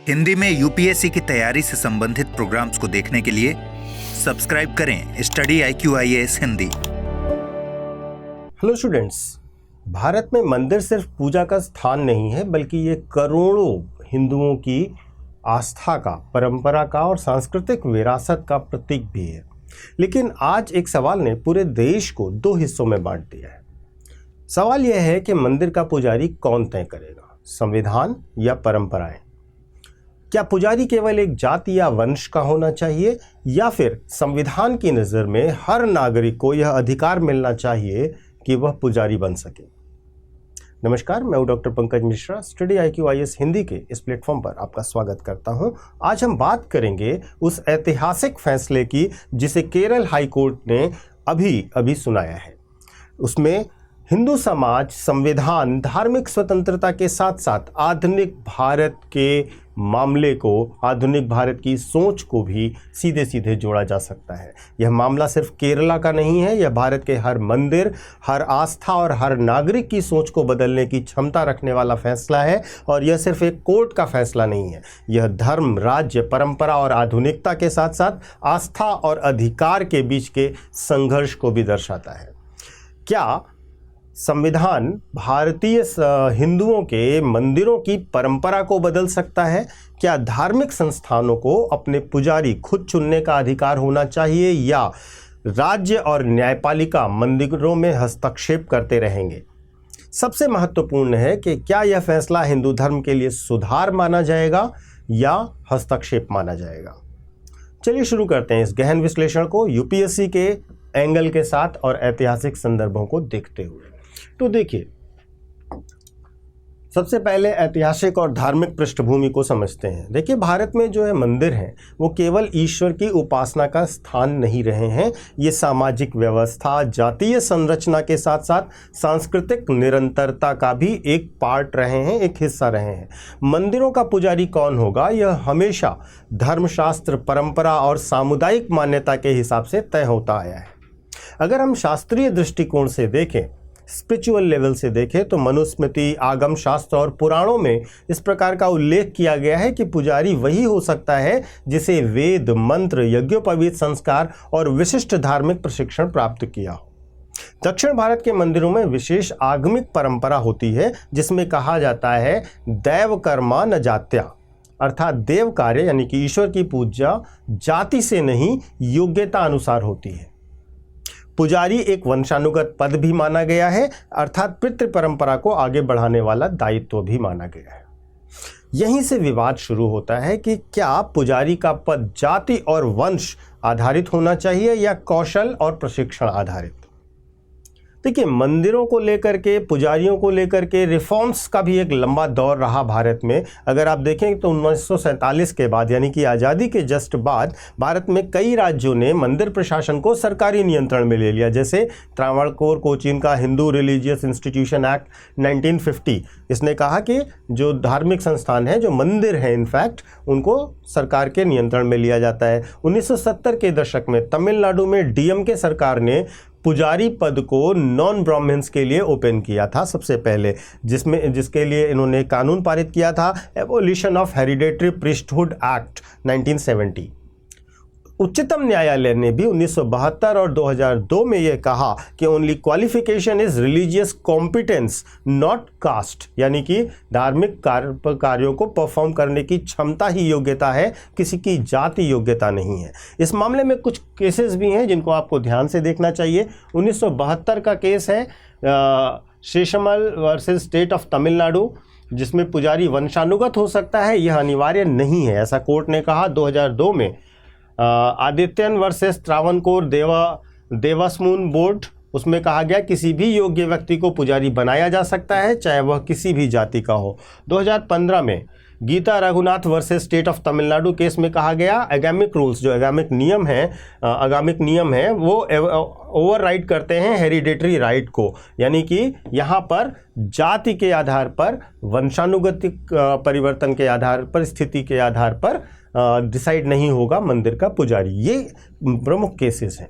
हिंदी में यूपीएससी की तैयारी से संबंधित प्रोग्राम्स को देखने के लिए सब्सक्राइब करें study IQIAS Hindi. Hello students, Bharat में मंदिर सिर्फ पूजा का स्थान नहीं है बल्कि ये करोड़ों हिंदुओं की आस्था का, परंपरा का और सांस्कृतिक विरासत का प्रतीक भी है। लेकिन आज एक सवाल ने पूरे देश को दो हिस्सों में बांट दिया है। सवाल यह है कि मंदिर का पुजारी कौन तय करेगा, संविधान या परंपराएं? क्या पुजारी केवल एक जाति या वंश का होना चाहिए या फिर संविधान की नज़र में हर नागरिक को यह अधिकार मिलना चाहिए कि वह पुजारी बन सके? नमस्कार, मैं हूं doctor Pankaj Mishra. Study IQIAS Hindi के इस प्लेटफॉर्म पर आपका स्वागत करता हूं। आज हम बात करेंगे उस ऐतिहासिक फैसले की जिसे केरल हाई कोर्ट ने अभी सुनाया है। उसमें हिंदू समाज, संविधान, धार्मिक स्वतंत्रता के साथ साथ आधुनिक भारत के मामले को, आधुनिक भारत की सोच को भी सीधे सीधे जोड़ा जा सकता है। यह मामला सिर्फ केरला का नहीं है, यह भारत के हर मंदिर, हर आस्था और हर नागरिक की सोच को बदलने की क्षमता रखने वाला फैसला है। और यह सिर्फ एक कोर्ट का फैसला नहीं है, यह धर्म, राज्य, परंपरा और आधुनिकता के साथ साथ आस्था और अधिकार के बीच के संघर्ष को भी दर्शाता है। क्या संविधान भारतीय हिंदुओं के मंदिरों की परंपरा को बदल सकता है? क्या धार्मिक संस्थानों को अपने पुजारी खुद चुनने का अधिकार होना चाहिए या राज्य और न्यायपालिका मंदिरों में हस्तक्षेप करते रहेंगे? सबसे महत्वपूर्ण है कि क्या यह फैसला हिंदू धर्म के लिए सुधार माना जाएगा या हस्तक्षेप माना जाएगा? चलिए शुरू करते हैं इस गहन विश्लेषण को यूपीएससी के एंगल के साथ और ऐतिहासिक संदर्भों को देखते हुए। तो देखिए, सबसे पहले ऐतिहासिक और धार्मिक पृष्ठभूमि को समझते हैं। देखिए, भारत में जो है मंदिर हैं वो केवल ईश्वर की उपासना का स्थान नहीं रहे हैं, ये सामाजिक व्यवस्था, जातीय संरचना के साथ साथ सांस्कृतिक निरंतरता का भी एक पार्ट रहे हैं, एक हिस्सा रहे हैं। मंदिरों का पुजारी कौन होगा, यह हमेशा धर्मशास्त्र, परंपरा और सामुदायिक मान्यता के हिसाब से तय होता आया है। अगर हम शास्त्रीय दृष्टिकोण से देखें, स्पिरिचुअल लेवल से देखें, तो मनुस्मृति, आगम शास्त्र और पुराणों में इस प्रकार का उल्लेख किया गया है कि पुजारी वही हो सकता है जिसे वेद, मंत्र, यज्ञोपवीत संस्कार और विशिष्ट धार्मिक प्रशिक्षण प्राप्त किया हो। दक्षिण भारत के मंदिरों में विशेष आगमिक परंपरा होती है जिसमें कहा जाता है दैव कर्मा न जात्या, अर्थात देव कार्य यानी कि ईश्वर की पूजा जाति से नहीं, योग्यता अनुसार होती है। पुजारी एक वंशानुगत पद भी माना गया है, अर्थात पितृ परंपरा को आगे बढ़ाने वाला दायित्व भी माना गया है। यहीं से विवाद शुरू होता है कि क्या पुजारी का पद जाति और वंश आधारित होना चाहिए या कौशल और प्रशिक्षण आधारित। देखिए, मंदिरों को लेकर के, पुजारियों को लेकर के रिफॉर्म्स का भी एक लंबा दौर रहा भारत में। अगर आप देखें तो 1947 के बाद, यानी कि आज़ादी के जस्ट बाद, भारत में कई राज्यों ने मंदिर प्रशासन को सरकारी नियंत्रण में ले लिया। जैसे त्रावणकोर कोचीन का हिंदू रिलीजियस इंस्टीट्यूशन एक्ट 1950, इसने कहा कि जो धार्मिक संस्थान हैं, जो मंदिर हैं, इनफैक्ट उनको सरकार के नियंत्रण में लिया जाता है। 1970 के दशक में तमिलनाडु में DMK सरकार ने पुजारी पद को नॉन ब्राह्मण्स के लिए ओपन किया था सबसे पहले, जिसके लिए इन्होंने कानून पारित किया था, abolition of hereditary priesthood act 1970। उच्चतम न्यायालय ने भी 1972 और 2002 में यह कहा कि only qualification is religious competence not caste, यानी कि धार्मिक कार्यों को परफॉर्म करने की क्षमता ही योग्यता है, किसी की जाति योग्यता नहीं है। इस मामले में कुछ केसेस भी हैं जिनको आपको ध्यान से देखना चाहिए। 1972 का केस है शेषमल वर्सेस स्टेट ऑफ तमिलनाडु, जिसमें पुजारी वंशानुगत हो सकता है, यह अनिवार्य नहीं है, ऐसा कोर्ट ने कहा। 2002 में आदित्यन वर्सेस त्रावणकोर देवस्मून बोर्ड, उसमें कहा गया किसी भी योग्य व्यक्ति को पुजारी बनाया जा सकता है, चाहे वह किसी भी जाति का हो। 2015 में Geeta Raghunath versus state of Tamil Nadu case में कहा गया एगामिक रूल्स, जो एगामिक नियम है वो ओवरराइड करते हैं हेरिडेटरी राइट को, यानी कि यहाँ पर जाति के आधार पर, वंशानुगतिक परिवर्तन के आधार पर, स्थिति के आधार पर डिसाइड नहीं होगा मंदिर का पुजारी। ये प्रमुख केसेस हैं।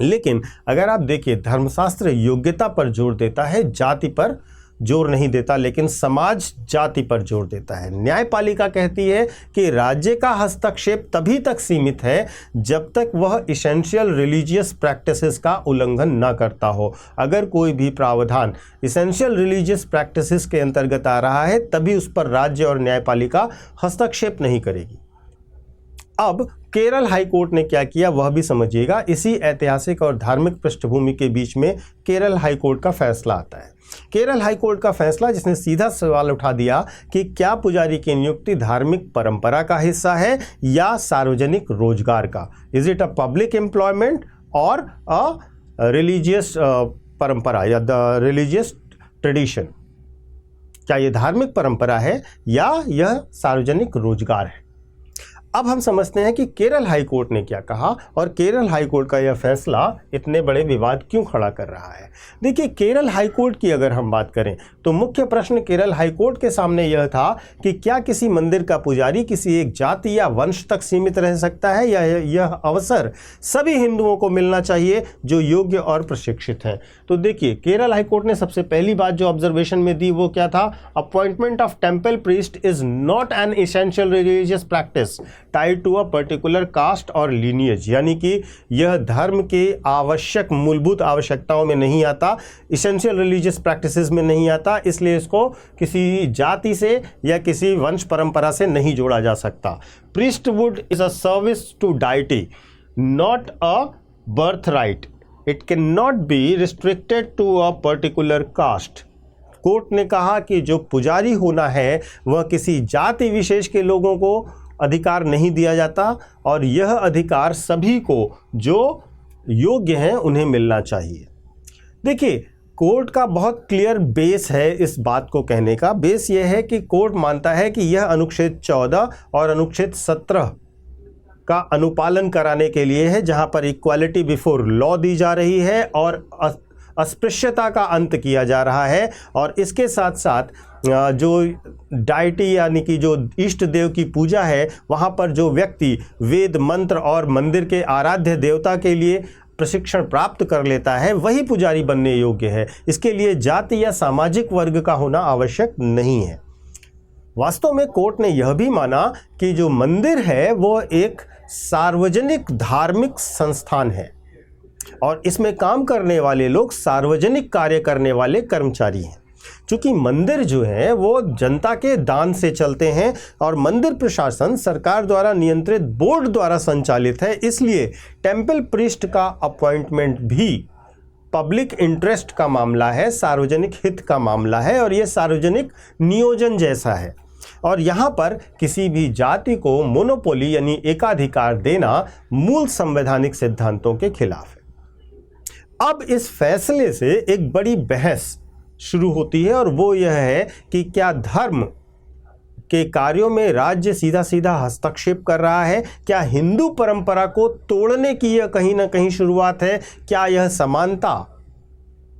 लेकिन अगर आप देखिए, धर्मशास्त्र योग्यता पर जोर देता है, जाति पर जोर नहीं देता, लेकिन समाज जाति पर जोर देता है। न्यायपालिका कहती है कि राज्य का हस्तक्षेप तभी तक सीमित है जब तक वह इसेंशियल रिलीजियस प्रैक्टिसेस का उल्लंघन न करता हो। अगर कोई भी प्रावधान इसेंशियल रिलीजियस प्रैक्टिसेस के अंतर्गत आ रहा है तभी उस पर राज्य और न्यायपालिका हस्तक्षेप नहीं करेगी। अब केरल हाईकोर्ट ने क्या किया वह भी समझिएगा। इसी ऐतिहासिक और धार्मिक पृष्ठभूमि के बीच में केरल हाईकोर्ट का फैसला आता है। केरल हाईकोर्ट का फैसला जिसने सीधा सवाल उठा दिया कि क्या पुजारी की नियुक्ति धार्मिक परंपरा का हिस्सा है या सार्वजनिक रोजगार का। Is it a public employment और अ रिलीजियस परंपरा या द रिलीजियस ट्रेडिशन। क्या ये धार्मिक परंपरा है या यह सार्वजनिक रोजगार है। अब हम समझते हैं कि केरल हाईकोर्ट ने क्या कहा और केरल हाईकोर्ट का यह फैसला इतने बड़े विवाद क्यों खड़ा कर रहा है। देखिए, केरल हाईकोर्ट की अगर हम बात करें तो मुख्य प्रश्न केरल हाईकोर्ट के सामने यह था कि क्या किसी मंदिर का पुजारी किसी एक जाति या वंश तक सीमित रह सकता है या यह अवसर सभी हिंदुओं को मिलना चाहिए जो योग्य और प्रशिक्षित हैं। तो देखिए, केरल हाईकोर्ट ने सबसे पहली बात जो ऑब्जर्वेशन में दी वो क्या था, appointment of temple priest is not an essential religious practice tied to a particular caste और लीनियज। यानी कि यह धर्म के आवश्यक मूलभूत आवश्यकताओं में नहीं आता, इसेंशियल रिलीजियस प्रैक्टिसेस में नहीं आता, इसलिए इसको किसी जाति से या किसी वंश परंपरा से नहीं जोड़ा जा सकता। Priesthood is a service to deity not a birth right. It can not be restricted to a particular caste. Court ने कहा कि जो पुजारी होना है वह किसी जाति विशेष के लोगों को अधिकार नहीं दिया जाता और यह अधिकार सभी को जो योग्य हैं उन्हें मिलना चाहिए। देखिए, कोर्ट का बहुत क्लियर बेस है इस बात को कहने का। बेस यह है कि कोर्ट मानता है कि यह अनुच्छेद 14 और अनुच्छेद 17 का अनुपालन कराने के लिए है, जहां पर इक्वालिटी बिफोर लॉ दी जा रही है और अस्पृश्यता का अंत किया जा रहा है। और इसके साथ साथ जो डाइटी यानी कि जो इष्ट देव की पूजा है वहाँ पर जो व्यक्ति वेद मंत्र और मंदिर के आराध्य देवता के लिए प्रशिक्षण प्राप्त कर लेता है वही पुजारी बनने योग्य है। इसके लिए जाति या सामाजिक वर्ग का होना आवश्यक नहीं है। वास्तव में कोर्ट ने यह भी माना कि जो मंदिर है वो एक सार्वजनिक धार्मिक संस्थान है और इसमें काम करने वाले लोग सार्वजनिक कार्य करने वाले कर्मचारी हैं। चूंकि मंदिर जो है वो जनता के दान से चलते हैं और मंदिर प्रशासन सरकार द्वारा नियंत्रित बोर्ड द्वारा संचालित है, इसलिए टेम्पल प्रीस्ट का अपॉइंटमेंट भी पब्लिक इंटरेस्ट का मामला है, सार्वजनिक हित का मामला है और ये सार्वजनिक नियोजन जैसा है। और यहाँ पर किसी भी जाति को मोनोपोली यानी एकाधिकार देना मूल संवैधानिक सिद्धांतों के खिलाफ है। अब इस फैसले से एक बड़ी बहस शुरू होती है और वो यह है कि क्या धर्म के कार्यों में राज्य सीधा सीधा हस्तक्षेप कर रहा है, क्या हिंदू परंपरा को तोड़ने की यह कहीं ना कहीं शुरुआत है, क्या यह समानता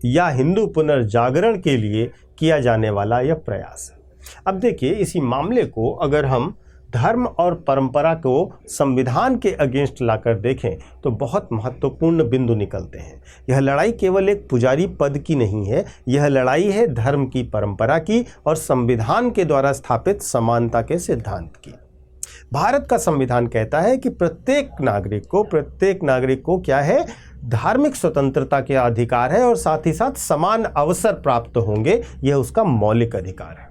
या हिंदू पुनर्जागरण के लिए किया जाने वाला यह प्रयास है। अब देखिए, इसी मामले को अगर हम धर्म और परंपरा को संविधान के अगेंस्ट लाकर देखें तो बहुत महत्वपूर्ण बिंदु निकलते हैं। यह लड़ाई केवल एक पुजारी पद की नहीं है, यह लड़ाई है धर्म की, परंपरा की और संविधान के द्वारा स्थापित समानता के सिद्धांत की। भारत का संविधान कहता है कि प्रत्येक नागरिक को क्या है, धार्मिक स्वतंत्रता के अधिकार है और साथ ही साथ समान अवसर प्राप्त होंगे, यह उसका मौलिक अधिकार है।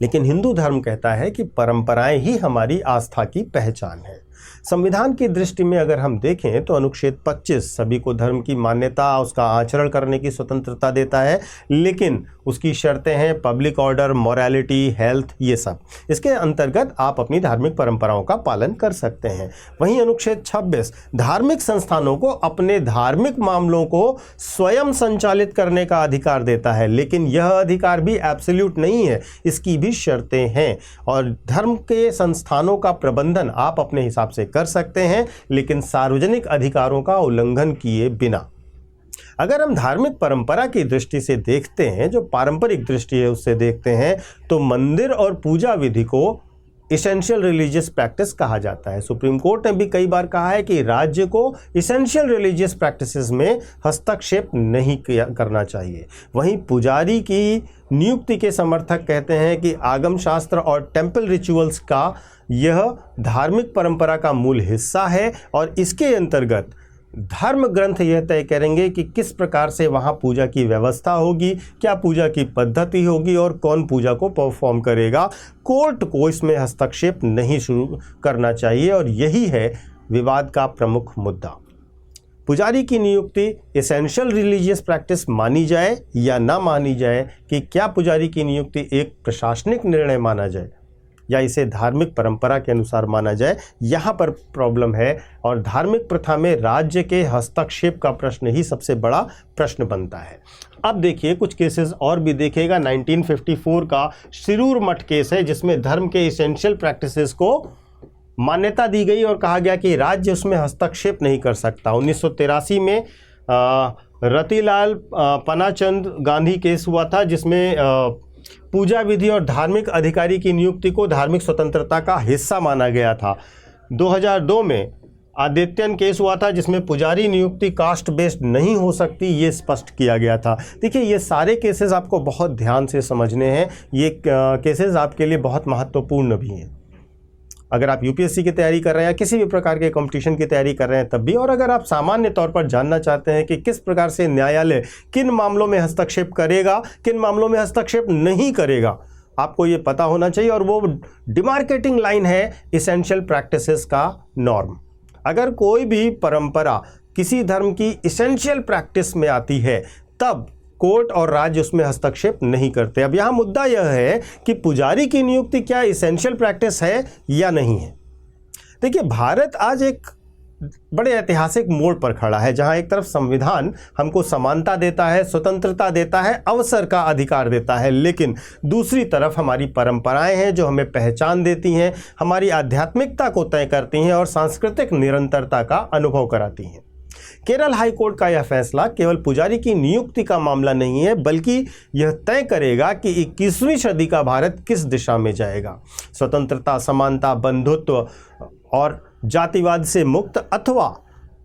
लेकिन हिंदू धर्म कहता है कि परंपराएं ही हमारी आस्था की पहचान है। संविधान की दृष्टि में अगर हम देखें तो अनुच्छेद 25 सभी को धर्म की मान्यता, उसका आचरण करने की स्वतंत्रता देता है, लेकिन उसकी शर्तें हैं पब्लिक ऑर्डर, मोरालिटी, हेल्थ, ये सब। इसके अंतर्गत आप अपनी धार्मिक परंपराओं का पालन कर सकते हैं। वहीं अनुच्छेद 26 धार्मिक संस्थानों को अपने धार्मिक मामलों को स्वयं संचालित करने का अधिकार देता है, लेकिन यह अधिकार भी एब्सोल्यूट नहीं है, इसकी भी शर्तें हैं और धर्म के संस्थानों का प्रबंधन आप अपने हिसाब से कर सकते हैं, लेकिन सार्वजनिक अधिकारों का उल्लंघन किए बिना। अगर हम धार्मिक परंपरा की दृष्टि से देखते हैं, जो पारंपरिक दृष्टि है उससे देखते हैं, तो मंदिर और पूजा विधि को इसेंशियल रिलीजियस प्रैक्टिस कहा जाता है। सुप्रीम कोर्ट ने भी कई बार कहा है कि राज्य को इसेंशियल रिलीजियस प्रैक्टिसेस में हस्तक्षेप नहीं करना चाहिए। वहीं पुजारी की नियुक्ति के समर्थक कहते हैं कि आगम शास्त्र और टेम्पल रिचुअल्स का यह धार्मिक परंपरा का मूल हिस्सा है और इसके अंतर्गत धर्म ग्रंथ यह तय करेंगे कि किस प्रकार से वहाँ पूजा की व्यवस्था होगी, क्या पूजा की पद्धति होगी और कौन पूजा को परफॉर्म करेगा। कोर्ट को इसमें हस्तक्षेप नहीं शुरू करना चाहिए और यही है विवाद का प्रमुख मुद्दा। पुजारी की नियुक्ति एसेंशियल रिलीजियस प्रैक्टिस मानी जाए या ना मानी जाए, कि क्या पुजारी की नियुक्ति एक प्रशासनिक निर्णय माना जाए या इसे धार्मिक परंपरा के अनुसार माना जाए, यहाँ पर प्रॉब्लम है। और धार्मिक प्रथा में राज्य के हस्तक्षेप का प्रश्न ही सबसे बड़ा प्रश्न बनता है। अब देखिए कुछ केसेस और भी देखेगा। 1954 का शिरूर मठ केस है जिसमें धर्म के इसेंशियल प्रैक्टिसेस को मान्यता दी गई और कहा गया कि राज्य उसमें हस्तक्षेप नहीं कर सकता। 1983 में रतिलाल पनाचंद गांधी केस हुआ था जिसमें पूजा विधि और धार्मिक अधिकारी की नियुक्ति को धार्मिक स्वतंत्रता का हिस्सा माना गया था। 2002 में आदित्यन केस हुआ था जिसमें पुजारी नियुक्ति कास्ट बेस्ड नहीं हो सकती, ये स्पष्ट किया गया था। देखिए ये सारे केसेस आपको बहुत ध्यान से समझने हैं। ये केसेस आपके लिए बहुत महत्वपूर्ण भी हैं अगर आप यूपीएससी की तैयारी कर रहे हैं या किसी भी प्रकार के कंपटीशन की तैयारी कर रहे हैं तब भी, और अगर आप सामान्य तौर पर जानना चाहते हैं कि किस प्रकार से न्यायालय किन मामलों में हस्तक्षेप करेगा, किन मामलों में हस्तक्षेप नहीं करेगा, आपको ये पता होना चाहिए। और वो डिमार्केटिंग लाइन है इसेंशियल प्रैक्टिसेस का नॉर्म। अगर कोई भी परंपरा किसी धर्म की इसेंशियल प्रैक्टिस में आती है तब कोर्ट और राज्य उसमें हस्तक्षेप नहीं करते। अब यहाँ मुद्दा यह है कि पुजारी की नियुक्ति क्या इसेंशियल प्रैक्टिस है या नहीं है। देखिए भारत आज एक बड़े ऐतिहासिक मोड़ पर खड़ा है जहाँ एक तरफ संविधान हमको समानता देता है, स्वतंत्रता देता है, अवसर का अधिकार देता है, लेकिन दूसरी तरफ हमारी परंपराएं हैं जो हमें पहचान देती हैं, हमारी आध्यात्मिकता को तय करती हैं और सांस्कृतिक निरंतरता का अनुभव कराती हैं। केरल हाई कोर्ट का यह फैसला केवल पुजारी की नियुक्ति का मामला नहीं है, बल्कि यह तय करेगा कि 21वीं सदी का भारत किस दिशा में जाएगा। स्वतंत्रता, समानता, बंधुत्व और जातिवाद से मुक्त अथवा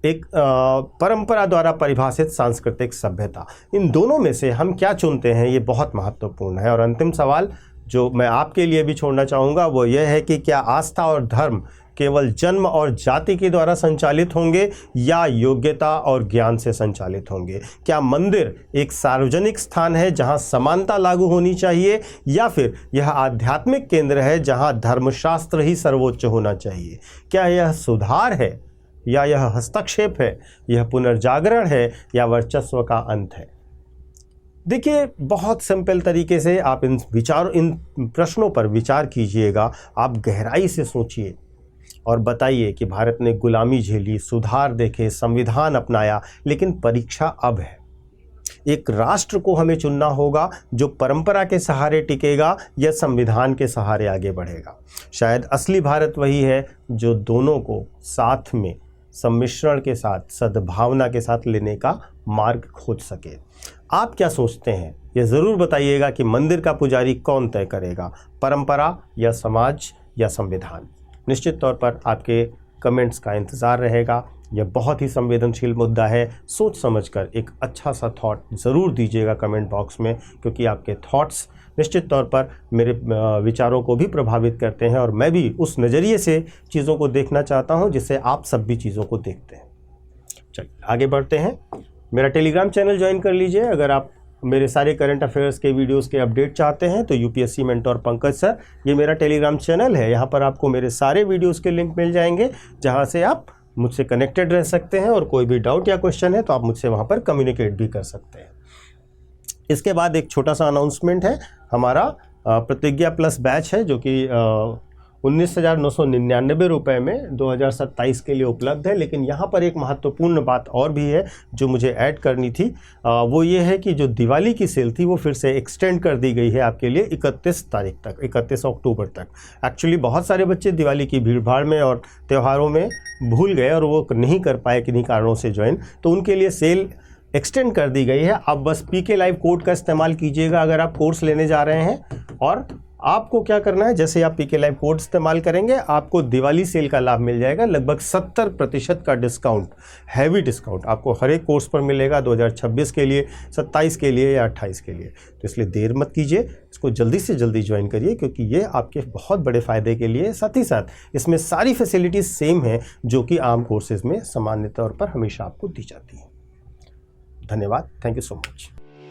एक परंपरा द्वारा परिभाषित सांस्कृतिक सभ्यता, इन दोनों में से हम क्या चुनते हैं, ये बहुत महत्वपूर्ण है। और अंतिम सवाल जो मैं आपके लिए भी छोड़ना चाहूँगा वो यह है कि क्या आस्था और धर्म केवल जन्म और जाति के द्वारा संचालित होंगे या योग्यता और ज्ञान से संचालित होंगे। क्या मंदिर एक सार्वजनिक स्थान है जहां समानता लागू होनी चाहिए, या फिर यह आध्यात्मिक केंद्र है जहां धर्मशास्त्र ही सर्वोच्च होना चाहिए। क्या यह सुधार है या यह हस्तक्षेप है, यह पुनर्जागरण है या वर्चस्व का अंत है। देखिए बहुत सिंपल तरीके से आप इन प्रश्नों पर विचार कीजिएगा, आप गहराई से सोचिए और बताइए कि भारत ने गुलामी झेली, सुधार देखे, संविधान अपनाया, लेकिन परीक्षा अब है। एक राष्ट्र को हमें चुनना होगा जो परंपरा के सहारे टिकेगा या संविधान के सहारे आगे बढ़ेगा। शायद असली भारत वही है जो दोनों को साथ में सम्मिश्रण के साथ, सद्भावना के साथ लेने का मार्ग खोज सके। आप क्या सोचते हैं ये ज़रूर बताइएगा कि मंदिर का पुजारी कौन तय करेगा, परंपरा या समाज या संविधान। निश्चित तौर पर आपके कमेंट्स का इंतज़ार रहेगा। यह बहुत ही संवेदनशील मुद्दा है। सोच समझकर एक अच्छा सा थॉट ज़रूर दीजिएगा कमेंट बॉक्स में, क्योंकि आपके थॉट्स निश्चित तौर पर मेरे विचारों को भी प्रभावित करते हैं और मैं भी उस नज़रिए से चीज़ों को देखना चाहता हूं जिससे आप सब भी चीज़ों को देखते हैं। चलिए आगे बढ़ते हैं। मेरा टेलीग्राम चैनल ज्वाइन कर लीजिए। अगर आप मेरे सारे करंट अफेयर्स के वीडियोस के अपडेट चाहते हैं तो यूपीएससी मेंटोर पंकज सर, ये मेरा टेलीग्राम चैनल है। यहाँ पर आपको मेरे सारे वीडियोस के लिंक मिल जाएंगे जहाँ से आप मुझसे कनेक्टेड रह सकते हैं और कोई भी डाउट या क्वेश्चन है तो आप मुझसे वहाँ पर कम्युनिकेट भी कर सकते हैं। इसके बाद एक छोटा सा अनाउंसमेंट है। हमारा प्रतिज्ञा प्लस बैच है जो कि 19,999 रुपये में 2027 के लिए उपलब्ध है। लेकिन यहाँ पर एक महत्वपूर्ण बात और भी है जो मुझे ऐड करनी थी, वो ये है कि जो दिवाली की सेल थी वो फिर से एक्सटेंड कर दी गई है आपके लिए 31 तारीख तक, 31 अक्टूबर तक। एक्चुअली बहुत सारे बच्चे दिवाली की भीड़भाड़ में और त्योहारों में भूल गए और वो नहीं कर पाए किन्हीं कारणों से ज्वाइन, तो उनके लिए सेल एक्सटेंड कर दी गई है। आप बस PK लाइव कोड का इस्तेमाल कीजिएगा अगर आप कोर्स लेने जा रहे हैं और आपको क्या करना है, जैसे आप पीके लाइव कोड इस्तेमाल करेंगे आपको दिवाली सेल का लाभ मिल जाएगा। लगभग 70% का डिस्काउंट, हैवी डिस्काउंट आपको हर एक कोर्स पर मिलेगा 2026 के लिए, 27 के लिए या 28 के लिए। तो इसलिए देर मत कीजिए, इसको जल्दी से जल्दी ज्वाइन करिए क्योंकि ये आपके बहुत बड़े फ़ायदे के लिए। साथ ही साथ इसमें सारी फैसिलिटीज़ सेम हैं जो कि आम कोर्सेज में सामान्य तौर पर हमेशा आपको दी जाती हैं। धन्यवाद, thank you so much.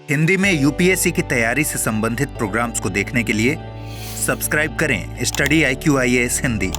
Hindi में यूपीएससी की तैयारी से संबंधित प्रोग्राम्स को देखने के लिए सब्सक्राइब करें स्टडी IQ IAS हिंदी।